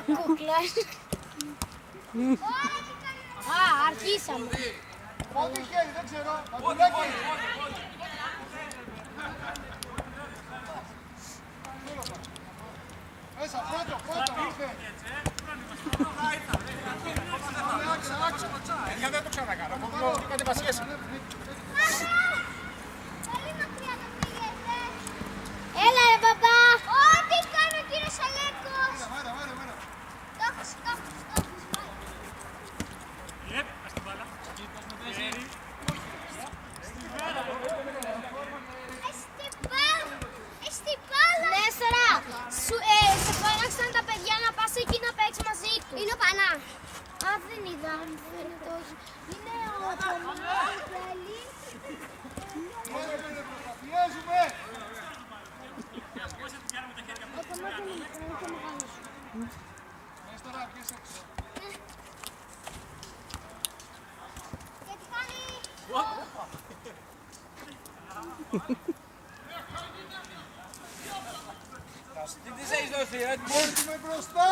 Τέτοια κούκλα. Α, αρχίσαμε. Ό,τι χέρι, δεν ξέρω. Μαντουλάκι. Μέσα, πρώτο, ήρθε. Για δεν το ξανακάνω. Κάτι μας σχέση. Έλα ρε μπαμπά. Ό,τι κάνει ο κύριος Αλέκος. Νέστορα, σε φώναξαν τα παιδιά να πας εκεί να παίξεις μαζί του. Είναι ο Πανά. Α, δεν είδα, μου φαίνεται όχι. Είναι ο Πανά. Πιέζουμε. Νέστορα, πιέσε. Και τι κάνει. Τι της έχεις δώσει, έτοιμο μπροστά!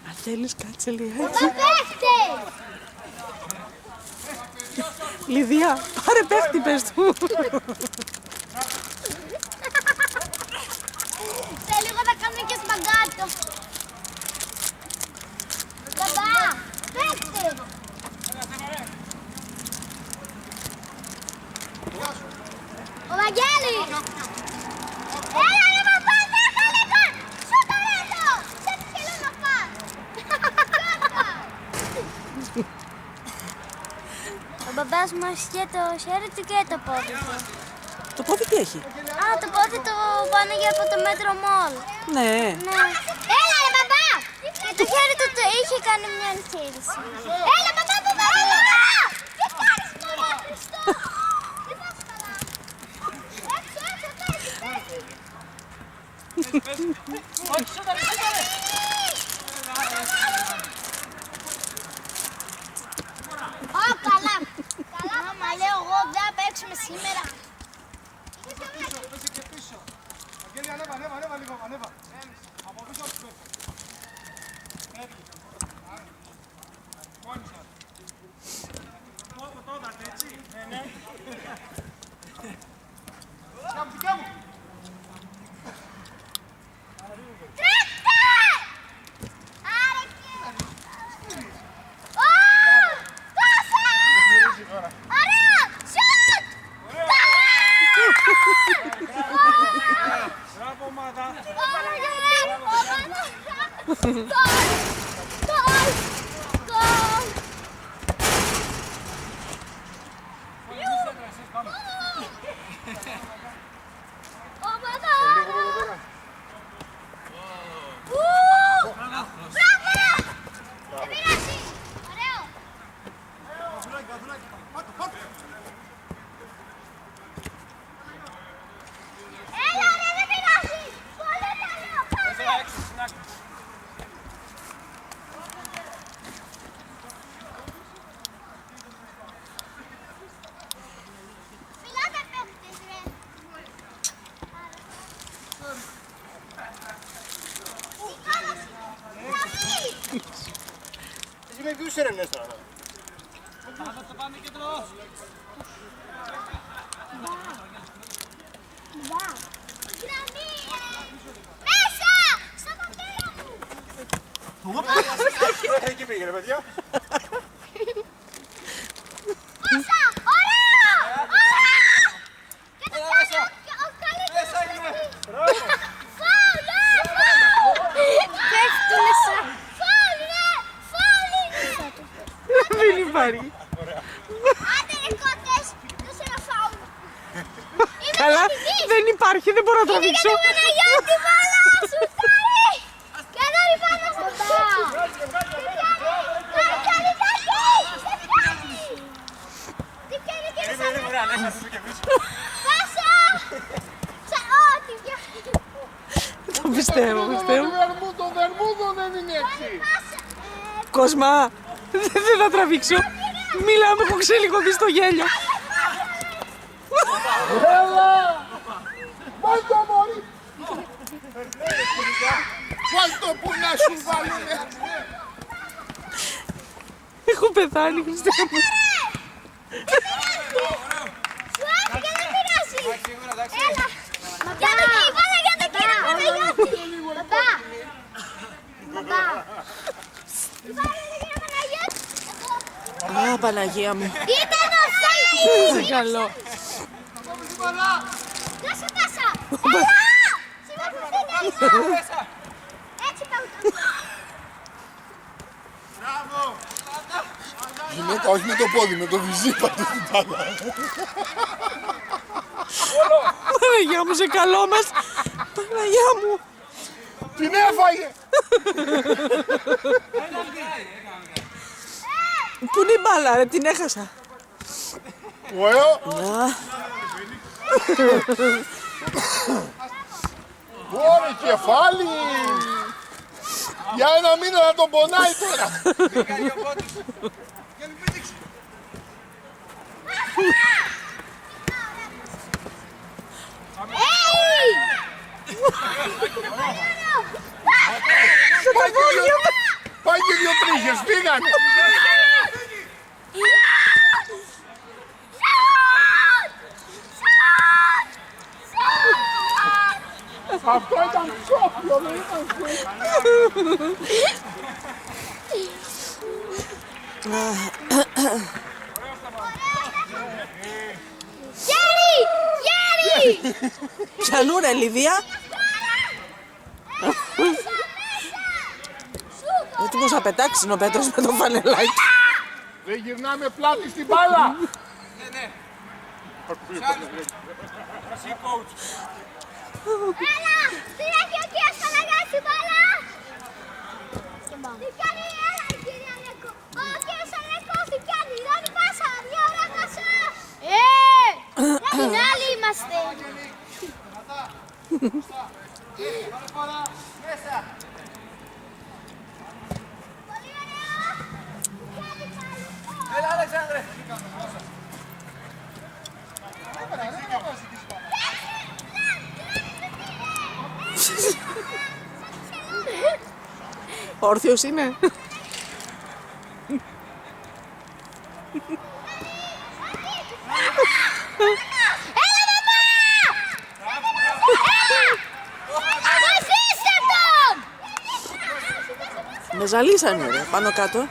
Αν θέλεις κάτσε λίγο Τα έτσι. παίχτες! Λιδία, πάρε παίχτη πες του. Σε λίγο θα κάνουμε και σπαγκάτο. Μπαμπά, παίχτες! Ο Βαγγέλης! Έλα ρε μπαμπά, δέχα λίγο! Σούτα ρέτο! Σε τι θέλω να πας! Ο μπαμπάς μου έχει το χέρι του και το πόδι του. Το πόδι τι έχει. Α, το πόδι του πάνε για από το μέτρο μόλ. Ναι. Ναι. Έλα ρε μπαμπά! Και το χέρι του το είχε κάνει μια εγχείρηση. Έλα μπαμπά, μπαμπά, μπαμπά! Τι κάνεις μωρέ Χριστό! Δεν θα σου καλά. Έξω, έξω, πέσει. Όχι, σούταρε, σούταρε! Ω, καλά. Καλά, μα λέω εγώ δεν θα παίξουμε σήμερα. Πίσω, πέσει και πίσω. Αγγέλη, ανέβα λίγο, ανέβα. Από πίσω του πέφτει. Έφυγε. Κόνισα. Το έδατε, έτσι. Ναι. Δικιά μου. Τρέξτε! Άρε και... Ω! Πάσα! Ωραία! Σουτ! Μπράβο, ομάδα. Γκολ! Γκολ! Γκολ! Ομάδα! Μπράβο! Δεν πειράζει! Ωραίο! Καδουλάκι, πάτω. Έλα ρε, δεν πειράζει! Πολύ καλό! Πάμε! Μιλάμε παίχτες ρε! Σηκώνωση! Γραμμή! Εσύ με ποιους έρευνες τώρα. Γραμμή! Μέσα! Στα πατέρα μου! Εκεί πήγαινε, παιδιά. Πάσα! Ωραίο! Ωραίο! Και το Μέσα. κάνει ο καλύτερος παίκτης. Μπράβο. Φάουλ, φάουλ! Πέφτουνε σαν... Φάουλ, ρε! Φάουλ είναι! Δεν υπάρχει. Άντε ρε κότες! Δώσε ένα φάουλ! Είμαι Καλά, νικητής! δεν υπάρχει, δεν μπορώ να Είναι για τραβήξω. τον Παναγιώτη μπάλα! Σουτάρε! Και ανέβει πάνω στο μπάλα! Τι πιάνει ο κύριος Αλέκος! Πάσα! Ό,τι πιάνει! Το πιστεύω. Το Βερμούδο δεν είναι έτσι. Πάσα! Κοσμά, δεν θα τραβήξω. Μίλα, μου έχω ξελικωθεί στο γέλιο. Έλα! Βάλ' το μωρί! Βάλ' το που να σου βάλουνε. Έχω πεθάνει, Χριστέ μου. Σου έφυγε, δεν πειράζει. Έλα. Για το κύριο, βάλε για το κύριο Παναγιώτη. Μπαμπά. Μπαμπά. Βάλε για τον Παναγιώτη. Α, Παναγία μου. Ήταν ο Σάι. Σε καλό. Δώσε πάσα. Έλα. Συμμετοχή. Έτσι πάμε. Γυναίκα, όχι με το πόδι, με το βυζί πάτε στην μπάλα. Παναγία μου, σε καλό μας. Παναγία μου. Την έφαγε. Πού είναι η μπάλα, ρε, την έχασα. Ωραίο. Να. Ωραία, κεφάλι. Για ένα μήνα να τον πονάει τώρα. Πάει και δύο τρίχες, πήγανε. Αυτό ήταν σόφιο, δεν ήταν σόφιο. Γέρι! Γέρι! Πιανού, ρε, Λιβία. Έτοιμος να πετάξει ο Πέτρος με το φανελάκι. Δεν γυρνάμε πλάτη στην μπάλα. Έλα! Τι έχει ο κύριος Παναγιώτης η μπάλα! Τι κάνει, έλα κύριε Αλέκο! Ο κύριος Αλέκος τι κάνει! Ρώμη πάσα! Μια ωραία πάσα! Την άλλη είμαστε! Πολύ ωραίο! Έλα, Αλεξάνδρε. Όρθιος είναι. Βοηθήστε τον! Με ζαλίσανε, ρε, πάνω κάτω.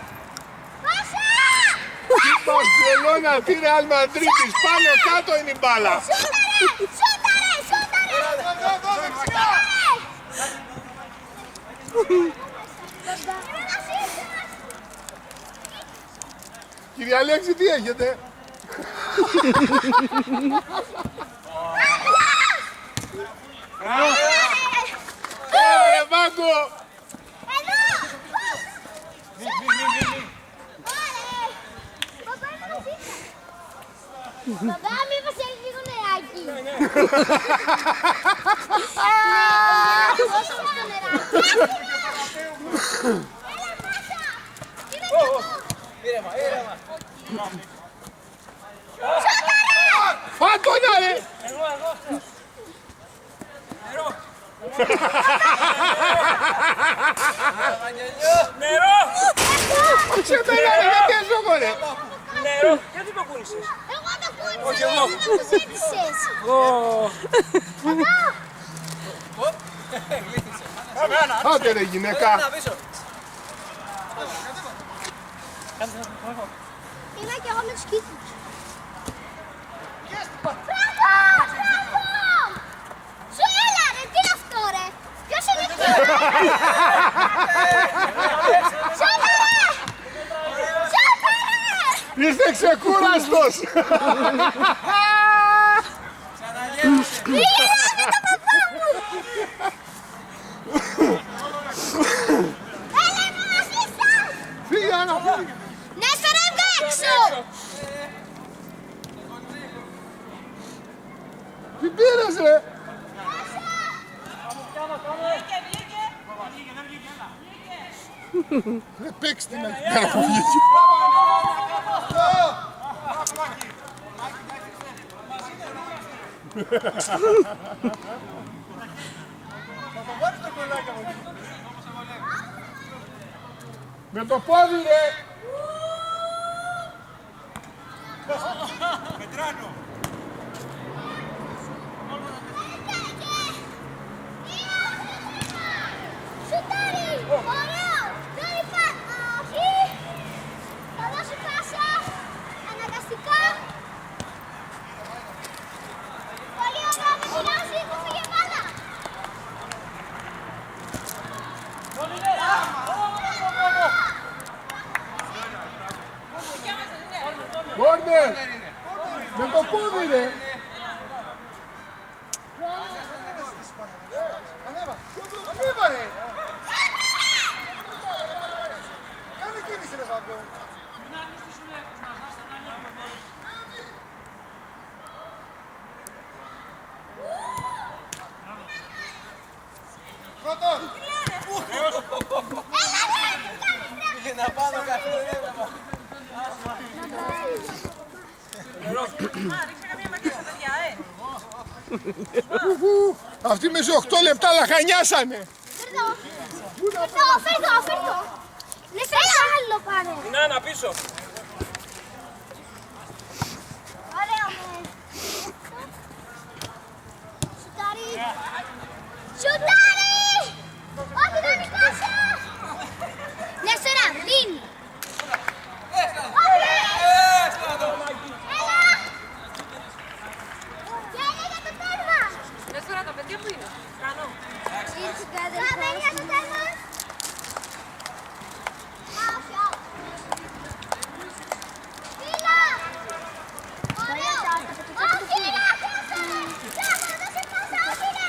Μπαρσελόνα, τι Ρεάλ Μαδρίτης, πάνω κάτω είναι η μπάλα. Σούταρε! Σούταρε! Κύριε Αλέξη, τι έχετε? Ωραία, Μάγκο! Εδώ! Μπαμπά, μήπως έχεις λίγο νεράκι. Δώσε μου το νεράκι. Έλα, πάσα. Είναι και αυτό. Ήρεμα, ήρεμα. Φάτονα, ρε! Εγώ. Νερό. Νερό. Σε μένα, ρε, δεν παίζω εγώ, ρε! Νερό. Γιατί το κούνησες? Εγώ το κούνησα, Όχι εγώ. εσύ το ζήτησες. Άντε, ρε, γυναίκα! Να πίσω. Είμαι κι εγώ με τους κίτρους. Μπράβο! Μπράβο! Σου έλα ρε, τι είναι αυτό ρε! Ποιος είναι εκεί? Σώπερε! Σώπερε! Είστε ξεκούραστος! Πήγαινε με το παπά μου! Έλα είμαι μαζί σας! Φύγε, Άννα, φύγε! Νέστορα, έβγα έξω! Τι πήρες, ρε! Ρε, παίξτε με εκεί πέρα που βγήκε. Θα το βάλεις το κολλάκι από εκεί. Με το πόδι ρε. Πετράνο. Σουτάρι! Ωραίο! Κάνει όχι! Θα δώσει πάσα! Αναγκαστικά! Πολύ ωραία με πειράζει! Μου φύγε μπάλα! Κόρνερ. Με το πόδι ρε. Ανέβα ρε. Κάνε κίνηση ρε Φάμπιο. Πρώτον. Πήγε να πάνω κάτι δεν έβλεπα. Αυτοί με σε 8 λεπτά λαχανιάσανε. Φέρτο! Ναι, φέρτο άλλο πάρε! Να πίσω. Ωραίο με! Σουτάρι! Σουτάρι! Όχι δεν είναι πάσα! Ναι, σειρά, δίνει! Όχι! Έλα! Γέλια για το τέρμα! Νέστορα, τα παιδιά που είναι. Κάνω. Πάμε για το τέρμα! Όχι, όχι! Φίλα! Ωραίο! Όχι, ρε! Ψάχνω, δώσε πάσα, όχι, ρε!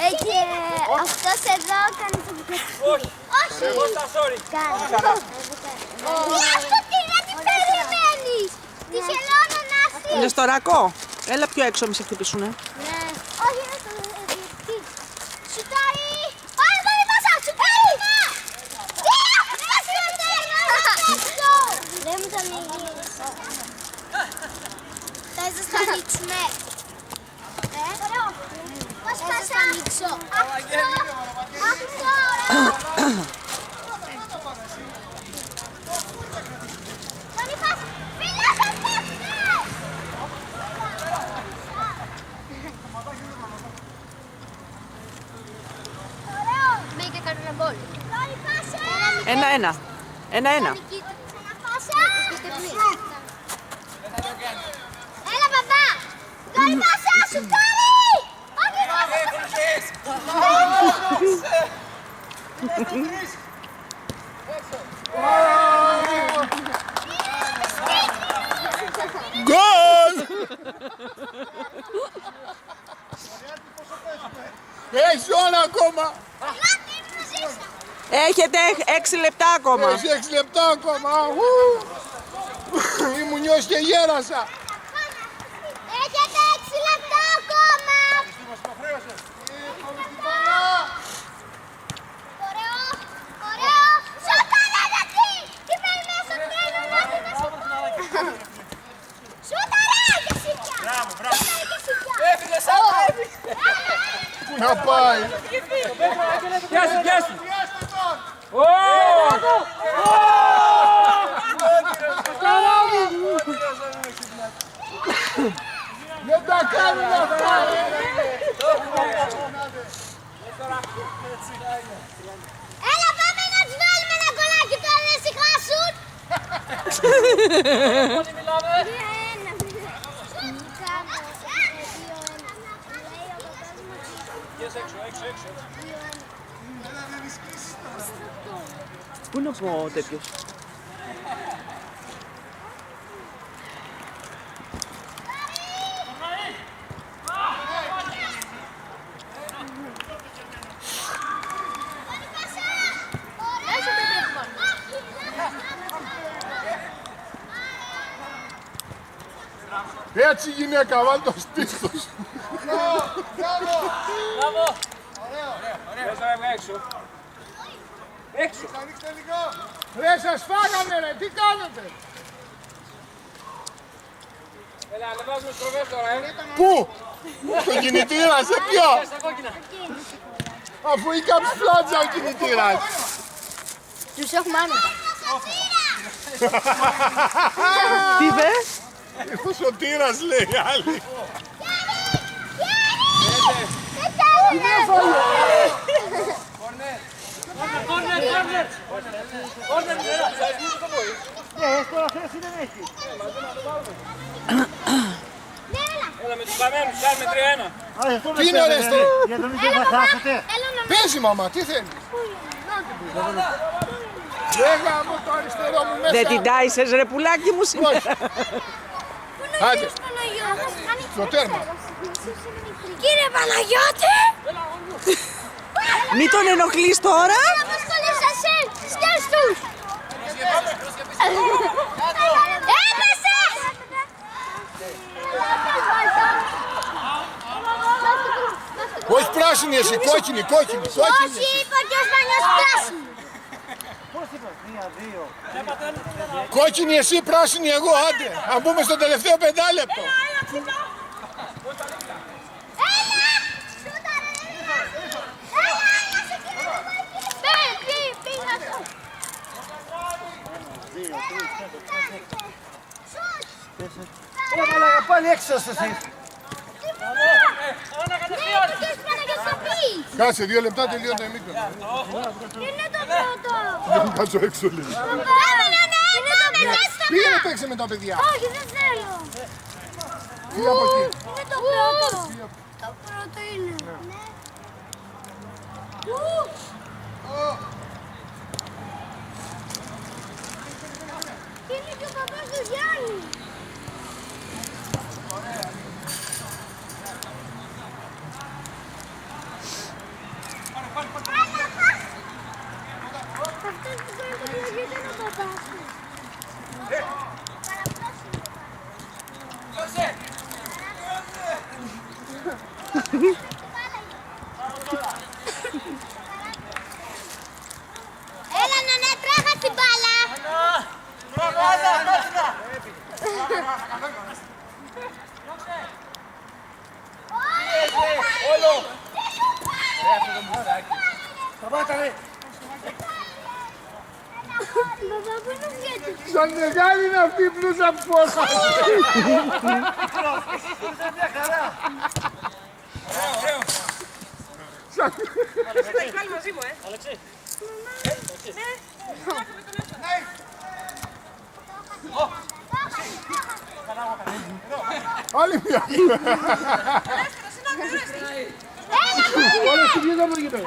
Έχει αυτός εδώ κάνει το μπουκέτο. Όχι. Όχι! Κώστα, sorry. Τι περιμένεις! Τη χελώνα να έρθει! Νεστοράκο, έλα πιο έξω, μη σε χτυπήσουνε. Ναι. Όχι, είναι στο διευθυντή. Σουτάρι! Ωραία, δεν είναι πάσα! Σουτάρι! Δεν μου τον υγιείς. Θες να στα ανοίξουμε. Ωραίο. Πώς θες να ανοίξω. Αυτό, ωραίο. Καλή πάσα. Φίλε, σας πέφτει! Ωραίο. Μπήκε κανένα γκολ. Καλή πάσα. 1-1. 1-1. Έλα μπαμπά! Καλή πάσα! Σουτάρι! Γκολ! Έχεις ώρα ακόμα. Έχετε 6 λεπτά ακόμα. Έχεις 6 λεπτά ακόμα. Ήμουν νιώσει και γέρασα. Έχετε 6 λεπτά ακόμα! Ωραίο! Ωραίο! Σούταρε γιατί! Είμαι μέσα τρένο να την σουτάρει! Σούταρε και σίτια! Μπράβο, μπράβο. Σούταρε και σίτια! Έφυγε σαν να έφυγε. Πού να πάει. Πιάσου, πιάσου. Δεν τα κάνουν αυτά. Έλα πάμε να τους βάλουμε ένα κολλάκι τώρα να ησυχάσουν! Πού είναι ο τέτοιος. Έτσι γυναίκα, βάλ' το στήθος. Μπράβο. Ωραία. Τώρα έβγα έξω. Έξω. Ρε σας φάγανε ρε, τι κάνετε. Έλα, ανεβάζουμε στροφές τώρα, Πού, στο κινητήρα, σε ποιο. Στα κόκκινα. Αφού είχε κάψει πλάτσα ο κινητήρας. Τους έχουμε άνετα. Τι είπε? Ο σωτήρας λέει άλλη. Έλα με τους καμένους, κάνουμε 3-1. Τι είναι ρε στέ. Για τον ίδιο θα χάσετε. Παίζει μαμά, τι θέλει. Λέγα μου το αριστερό μου μέσα. Δεν την τάισες ρε πουλάκι μου σήμερα. Άντε. Στο τέρμα. Κύριε Παναγιώτη! Μη τον ενοχλείς τώρα. Σκες τους! Έπεσε! Όχι πράσινη εσύ, κόκκινη, κόκκινη. Όχι, είπα και ο Σπανιός πράσινη. Πώς είπες, 1-2. Κόκκινη εσύ, πράσινη εγώ, άντε. Αν μπούμε στο τελευταίο πεντάλεπτο. Πάλι έξω σας εσείς. Κάτσε, 2 λεπτά τελειώνει το ημίχρονο. Είναι το πρώτο. Δεν κάτσω έξω λίγο. Πήγαινε παίξε με τα παιδιά. Όχι, δεν θέλω. Φύγε από εκεί. Είναι το πρώτο. Το πρώτο είναι. Είναι και ο παπάς του Γιάννη. Αυτός που κάνει το πλαγιό ήταν ο παπάς του. Έλα να τρέχα την μπάλα. Σταμάτα ρε. Μπαμπά, πού είναι ο Φιέτης? Σαν μεγάλη είναι αυτή η πλούσα που φόρχα. Μια χαρά. Άλλη μια. Όλα στην γίδα μου γίνεται.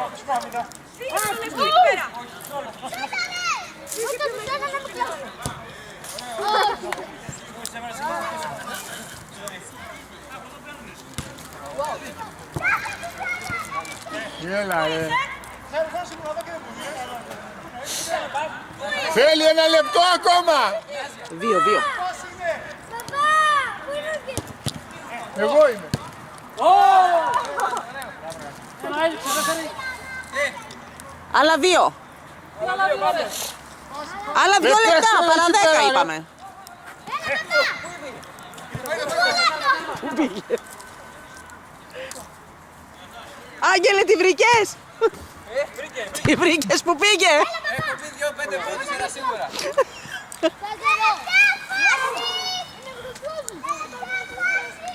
Έλα ρε. Θέλει 1 λεπτό ακόμα. 2-2. Μπαμπά, πού είναι ο Φιέτης? Εγώ είμαι. Άλλα 2. Άλλα 2 λεπτά, παρά 10 είπαμε. Πού πήγε? Άγγελε, τη βρήκες? Τη βρήκες, που πήγε? Έχω πει 2-5 πόντους, ένα σίγουρα.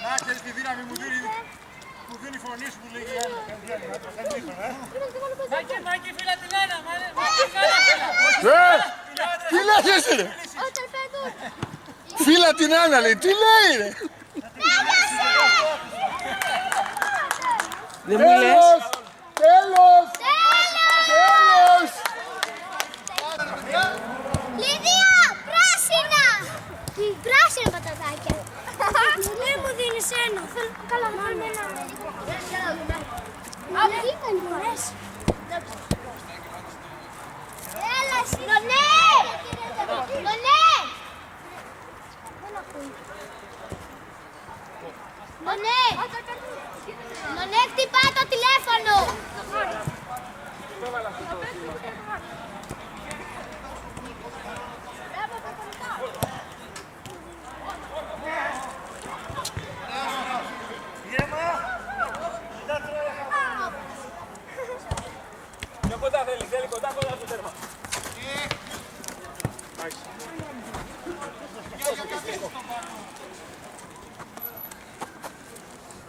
Να ξέρεις τη δύναμη μου δίνει η φωνή σου που λέγει Μάκη, φύλλα την ένα, τι λες εσύ ρε. Φίλα την Άννα λέει, τι λέει ρε. Δεν μου λες? Τέλος. Λιδία, πράσινα! Πράσινα πατατάκια. Δεν μου δίνεις ένα. Καλά, βάλουμε ένα. Αυτή κάνει φορές. Έλα, Νονέ! Νονέ! Νονέ! Νονέ, χτυπά το τηλέφωνο!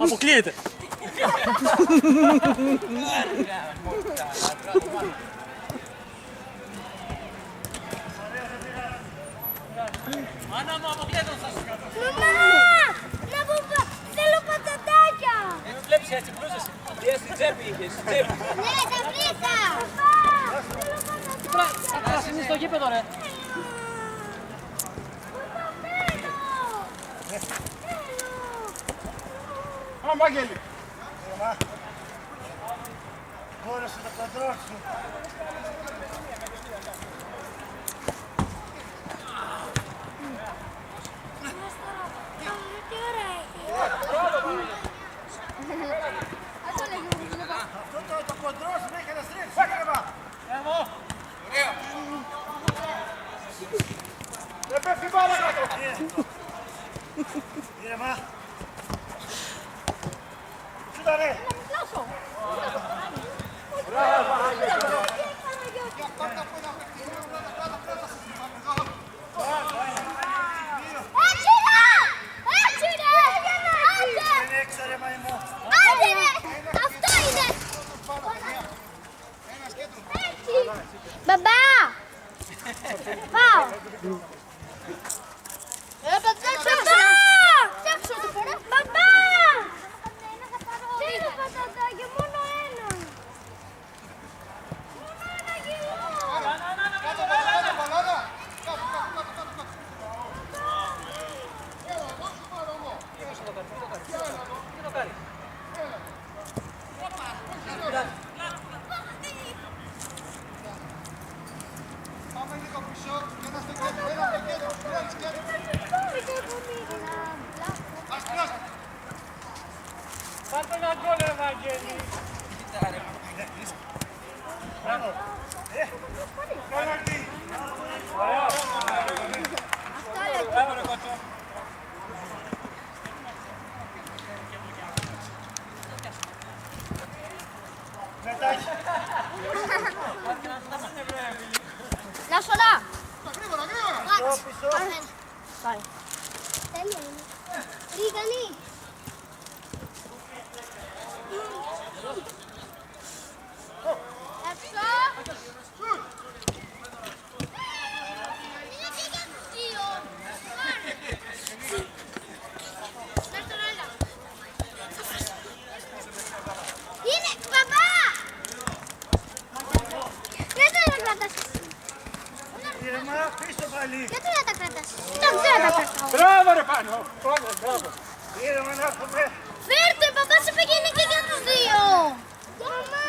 Αποκλείεται. Άννα μου, αποκλείεται σας. Μαμά! Να μου θέλω πατατάκια! Έτσι βλέπεις έτσι πλούσες. Τι στην τσέπη είχες, στην τσέπη. Ναι, τα βρήκα! Παπά! Θέλω πατατάκια! Ας είναι στο γήπεδο ρε. Πάμε, Άγγελη. Μπόρεσε να κοντρώσει. Τι ώρα έχει! Αυτό το κοντρώσει με είχε να στρίψει. Έκρεβα. Δεν πέφτει μπάλα κάτω. Ήρεμα. Σούτα ρε. Δεν έξω ρε μαϊμό. Αυτό είναι! Μπαμπά! Πάω! Μπαμπά! Θέλω πατατάκια, μόνο ένα! Μόνο ένα κιλό! Κάτω, κάτω, μπαλάνα. Κάτω, κάτω, κάτω. Πάμε λίγο πίσω και ένα στο κέντρο, ένα στο κέντρο. Πιάνεις, πιάνεις. Ας πιάσει. Πάρτε ένα γκολ Ευαγγέλη. Πέναλτι. Μπράβο ρε κότσο. Μετάκι. Να σωρά! Γρήγορα, γρήγορα. Πίσω. Τέλεια είναι. Ρίγανη. Έξω. Είναι και για τους δύο. Είναι, παπά! Γιατί δεν τα κρατάς εσύ? Ήρεμα, πίσω πάλι. Γιατί δεν τα κρατάς εσύ? Δεν τα κρατάω. Μπράβο ρε πάνω. Μπράβο. Ήρεμα να έρθουμε. Φέρτε, παπά σε πηγαίνει και για τους δύο. Μαμά.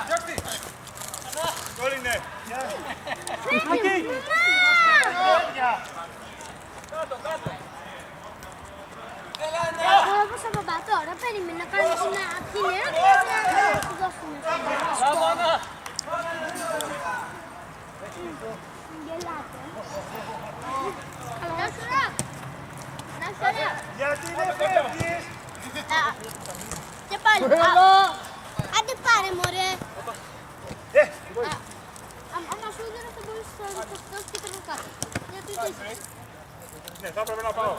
Διώκτη. Γκολ είναι. Φέρτε, μαμά. Κάτω, κάτω. Όπως ο παπά τώρα περίμενε να κάνεις ένα ακτινέρο και να σου δώσουμε. Μπράβο Άννα. Γελάτε. Να σωρά. Να σωρά. Γιατί δεν φεύγεις. Και πάλι. Άντε πάρε μωρέ. Άμα σου έδωνα θα μπορείς να το δώσεις και τρέχω κάτω. Γιατί το είσαι. Ναι, θα έπρεπε να πάω.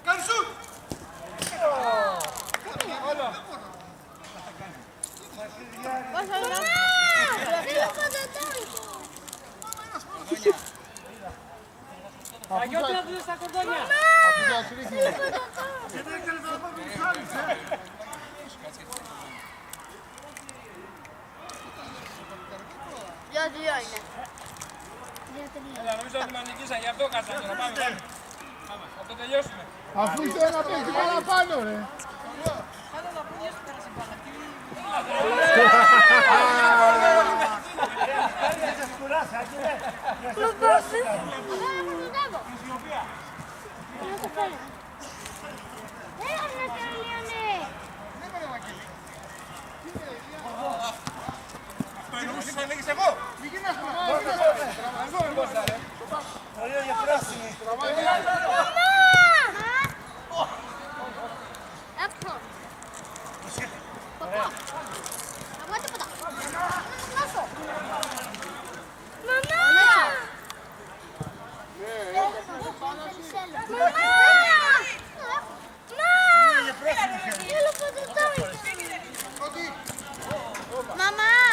Κάνει σουτ! Θέλω πατατάκια. Αγιώτη να δεις τα κορδόνια. Γιατί έκανες να πάω με τους άλλους, Για δύο είναι. Έλα, νομίζω ότι με νικήσαν, γι' αυτό κάτσαμε τώρα. Πάμε, πάμε. Πάμε, θα το τελειώσουμε. Αφού είσαι ένα παίχτη παραπάνω, ρε. Δεν σκουράσει, Άγγελε. Αυτό εννοούσες να λέγεις εγώ. Μην γίνας Ωραία για πράσινη.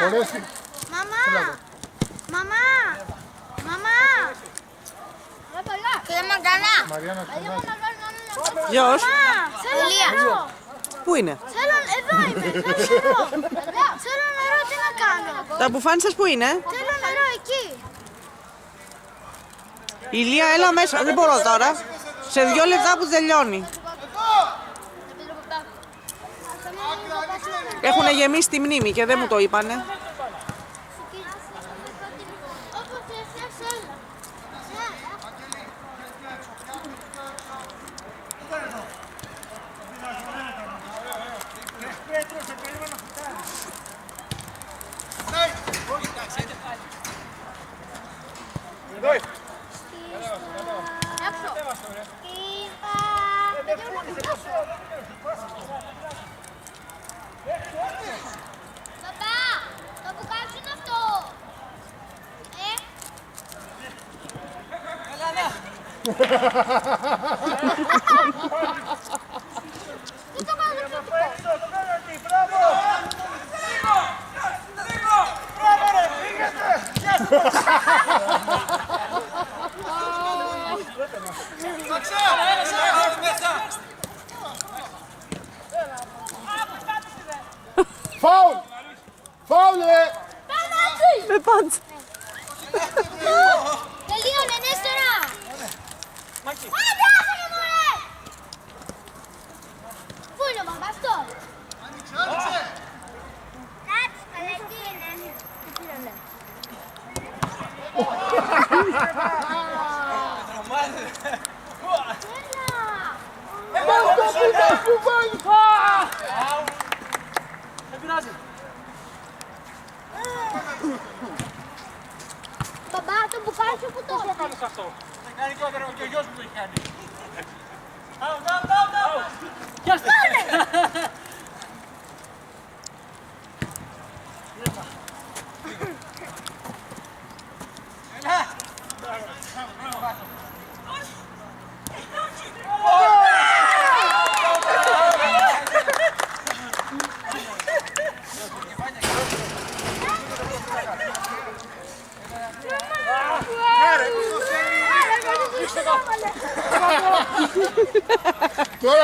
Χωρέσει. Μαμά! Μαμά! Μαμά! Κύριε Μαγκανά! Μαριάννα, ξανά. Γιος, Θέλω νερό! πού είναι? Θέλω, εδώ είμαι! Θέλω νερό! Θέλω νερό, τι να κάνω! Τα μπουφάν σας πού είναι? Θέλω νερό εκεί! Ηλία, έλα μέσα. Δεν μπορώ τώρα. Σε 2 λεπτά που τελειώνει. Έχουν γεμίσει τη μνήμη και δεν μου το είπανε. Όπως θες, έλα. Πέτρος, σε καλούμε να φυτάρει. Παπά, το μπουκάλι είναι αυτό. Τι το κάνω πιο τυπικό. Το πέναλτι, μπράβο. Μπράβο ρε, φύγετε. Φάουλ! Φάουλ, Με πάντς. Τελείωνε, Νέστορα. Άντε, άσε με μωρέ. Πού είναι ο μπαμπάς τώρα? Κάτσε, καλά, τι είναι. Τι είναι. Μπαμπά, το μπουκάλι σου που το Πάνω σε αυτό. Δεν κάνει και ο γιος μου το έχει κάνει. Τώρα